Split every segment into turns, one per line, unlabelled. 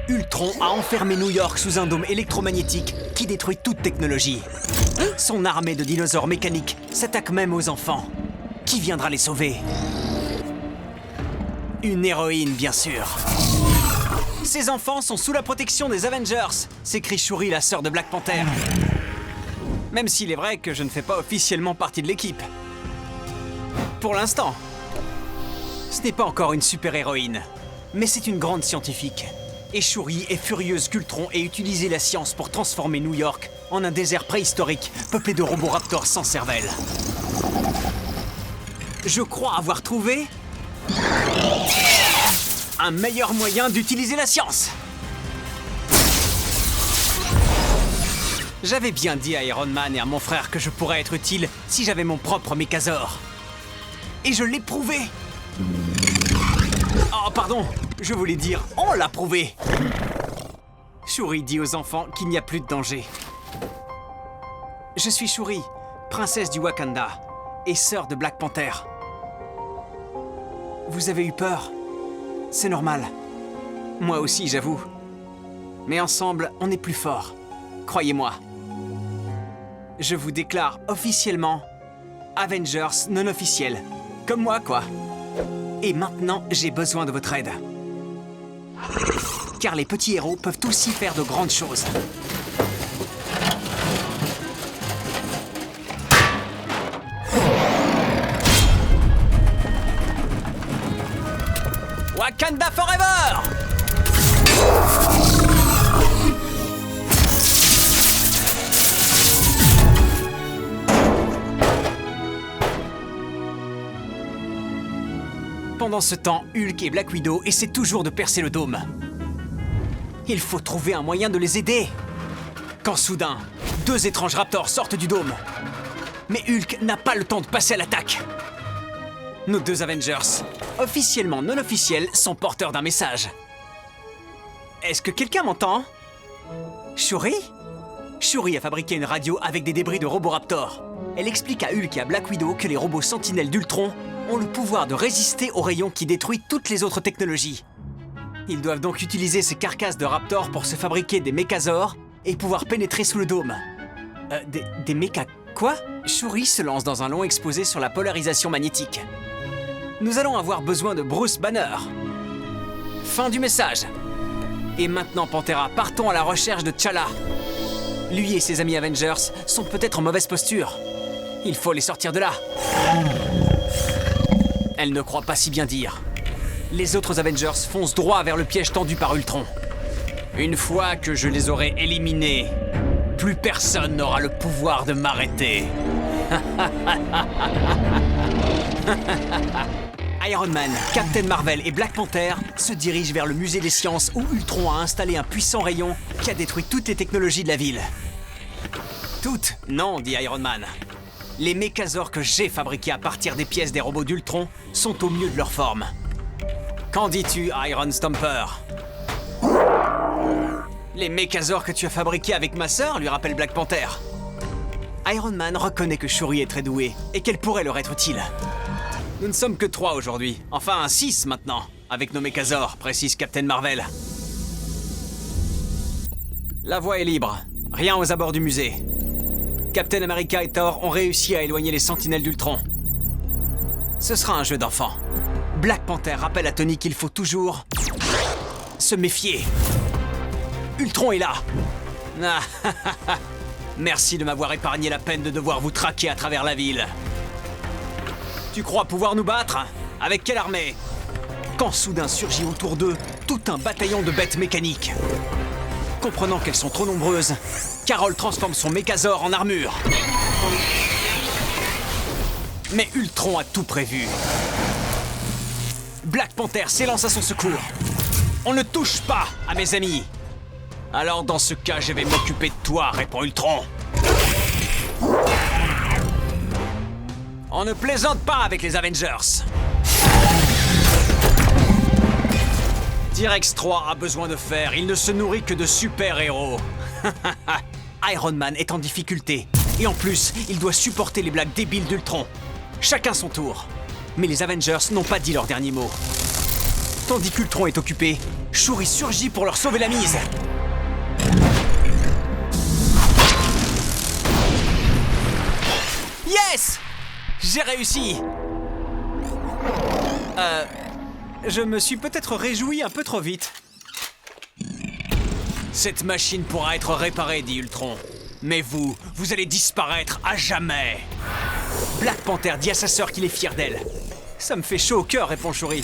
Ultron a enfermé New York sous un dôme électromagnétique qui détruit toute technologie. Son armée de dinosaures mécaniques s'attaque même aux enfants. Qui viendra les sauver? Une héroïne, bien sûr. Ces enfants sont sous la protection des Avengers, s'écrie Shuri, la sœur de Black Panther. Même s'il est vrai que je ne fais pas officiellement partie de l'équipe. Pour l'instant. Ce n'est pas encore une super-héroïne, mais c'est une grande scientifique. Et Shuri est furieuse qu'Ultron ait utilisé la science pour transformer New York en un désert préhistorique peuplé de roboraptors sans cervelle. Je crois avoir trouvé un meilleur moyen d'utiliser la science. J'avais bien dit à Iron Man et à mon frère que je pourrais être utile si j'avais mon propre Mechazor. Et je l'ai prouvé. Oh, pardon, je voulais dire, on l'a prouvé. Shuri dit aux enfants qu'il n'y a plus de danger. Je suis Shuri, princesse du Wakanda et sœur de Black Panther. Vous avez eu peur? C'est normal. Moi aussi, j'avoue. Mais ensemble, on est plus forts. Croyez-moi. Je vous déclare officiellement Avengers non officiels. Comme moi, quoi. Et maintenant, j'ai besoin de votre aide. Car les petits héros peuvent aussi faire de grandes choses. Wakanda Forever! Pendant ce temps, Hulk et Black Widow essaient toujours de percer le dôme. Il faut trouver un moyen de les aider. Quand soudain, deux étranges raptors sortent du dôme. Mais Hulk n'a pas le temps de passer à l'attaque. Nos deux Avengers, officiellement non officiels, sont porteurs d'un message. Est-ce que quelqu'un m'entend? Shuri? Shuri a fabriqué une radio avec des débris de Roboraptor. Elle explique à Hulk et à Black Widow que les robots sentinelles d'Ultron ont le pouvoir de résister aux rayons qui détruisent toutes les autres technologies. Ils doivent donc utiliser ces carcasses de raptors pour se fabriquer des Mechazors et pouvoir pénétrer sous le dôme. Des méca... Quoi? Shuri se lance dans un long exposé sur la polarisation magnétique. Nous allons avoir besoin de Bruce Banner. Fin du message. Et maintenant, Pantera, partons à la recherche de T'Challa. Lui et ses amis Avengers sont peut-être en mauvaise posture. Il faut les sortir de là. Elle ne croit pas si bien dire. Les autres Avengers foncent droit vers le piège tendu par Ultron. Une fois que je les aurai éliminés, plus personne n'aura le pouvoir de m'arrêter. Iron Man, Captain Marvel et Black Panther se dirigent vers le musée des sciences où Ultron a installé un puissant rayon qui a détruit toutes les technologies de la ville. Toutes? Non, dit Iron Man. Les Mechazors que j'ai fabriqués à partir des pièces des robots d'Ultron sont au mieux de leur forme. Qu'en dis-tu, Iron Stomper? Les Mechazors que tu as fabriqués avec ma sœur, lui rappelle Black Panther. Iron Man reconnaît que Shuri est très douée et qu'elle pourrait leur être utile. Nous ne sommes que 3 aujourd'hui, enfin 6 maintenant, avec nos Mechazors, précise Captain Marvel. La voie est libre, rien aux abords du musée. Captain America et Thor ont réussi à éloigner les sentinelles d'Ultron. Ce sera un jeu d'enfant. Black Panther rappelle à Tony qu'il faut toujours se méfier. Ultron est là. Ah, merci de m'avoir épargné la peine de devoir vous traquer à travers la ville. Tu crois pouvoir nous battre? Avec quelle armée? Quand soudain surgit autour d'eux tout un bataillon de bêtes mécaniques. Comprenant qu'elles sont trop nombreuses, Carol transforme son Mechazor en armure. Mais Ultron a tout prévu. Black Panther s'élance à son secours. On ne touche pas à mes amis. Alors dans ce cas, je vais m'occuper de toi, répond Ultron. On ne plaisante pas avec les Avengers. T-Rex 3 a besoin de fer, il ne se nourrit que de super-héros. Iron Man est en difficulté. Et en plus, il doit supporter les blagues débiles d'Ultron. Chacun son tour. Mais les Avengers n'ont pas dit leur dernier mot. Tandis qu'Ultron est occupé, Shuri surgit pour leur sauver la mise. Yes! J'ai réussi! Je me suis peut-être réjoui un peu trop vite. Cette machine pourra être réparée, dit Ultron. Mais vous allez disparaître à jamais. Black Panther dit à sa sœur qu'il est fier d'elle. Ça me fait chaud au cœur, répond Shuri.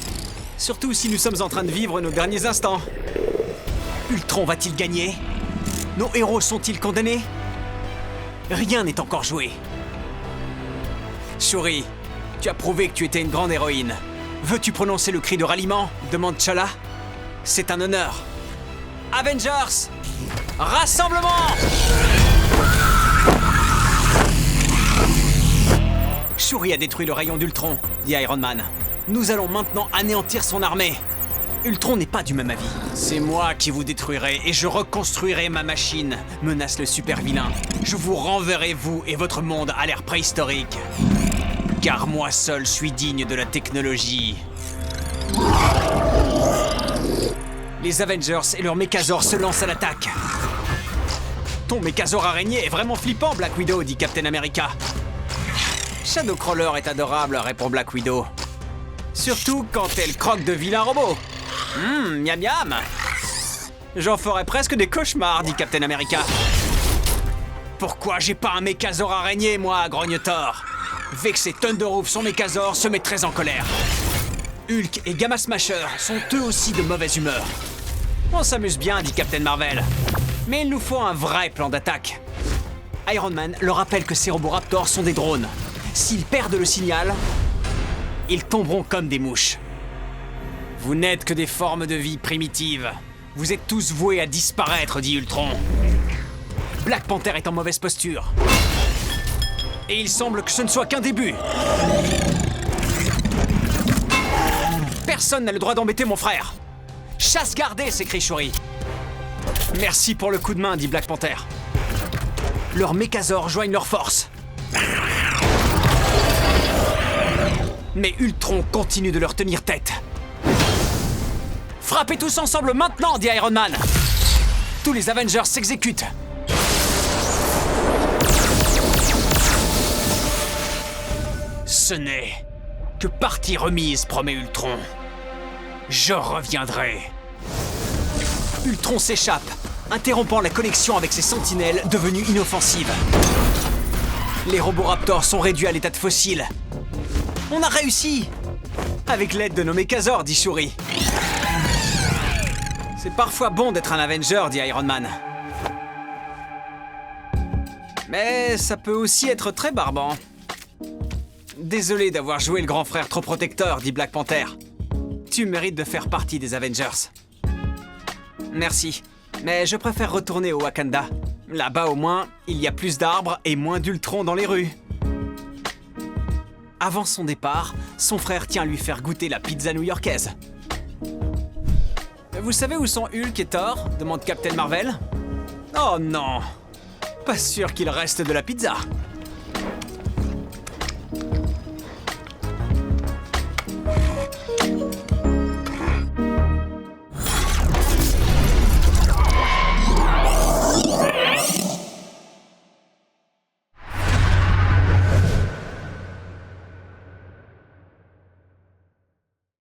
Surtout si nous sommes en train de vivre nos derniers instants. Ultron va-t-il gagner? Nos héros sont-ils condamnés? Rien n'est encore joué. Shuri, tu as prouvé que tu étais une grande héroïne. Veux-tu prononcer le cri de ralliement? Demande T'Challa. C'est un honneur. Avengers! Rassemblement! Shuri a détruit le rayon d'Ultron, dit Iron Man. Nous allons maintenant anéantir son armée. Ultron n'est pas du même avis. C'est moi qui vous détruirai et je reconstruirai ma machine, menace le super-vilain. Je vous renverrai, vous et votre monde, à l'ère préhistorique. Car moi seul suis digne de la technologie. Les Avengers et leur Mécazor se lancent à l'attaque. Ton Mécazor araignée est vraiment flippant, Black Widow, dit Captain America. Shadowcrawler est adorable, répond Black Widow. Surtout quand elle croque de vilains robots. Miam miam. J'en ferais presque des cauchemars, dit Captain America. Pourquoi j'ai pas un Mécazor araignée, moi, grogne Thor. Vexé, Thunderhoof, son Mécazor, se met très en colère. Hulk et Gamma Smasher sont eux aussi de mauvaise humeur. On s'amuse bien, dit Captain Marvel. Mais il nous faut un vrai plan d'attaque. Iron Man leur rappelle que ces roboraptors sont des drones. S'ils perdent le signal, ils tomberont comme des mouches. Vous n'êtes que des formes de vie primitives. Vous êtes tous voués à disparaître, dit Ultron. Black Panther est en mauvaise posture. Et il semble que ce ne soit qu'un début. Personne n'a le droit d'embêter mon frère. Chasse gardée, s'écrie Shuri. Merci pour le coup de main, dit Black Panther. Leurs Mécazors joignent leurs forces. Mais Ultron continue de leur tenir tête. Frappez tous ensemble maintenant, dit Iron Man. Tous les Avengers s'exécutent. Ce n'est que partie remise, promet Ultron. Je reviendrai. Ultron s'échappe, interrompant la connexion avec ses sentinelles devenues inoffensives. Les roboraptors sont réduits à l'état de fossiles. On a réussi! Avec l'aide de nos Mécazors, dit Shuri. C'est parfois bon d'être un Avenger, dit Iron Man. Mais ça peut aussi être très barbant. Désolé d'avoir joué le grand frère trop protecteur, dit Black Panther. Tu mérites de faire partie des Avengers. Merci, mais je préfère retourner au Wakanda. Là-bas au moins, il y a plus d'arbres et moins d'Ultron dans les rues. Avant son départ, son frère tient à lui faire goûter la pizza new-yorkaise. Vous savez où sont Hulk et Thor? Demande Captain Marvel. Oh non! Pas sûr qu'il reste de la pizza.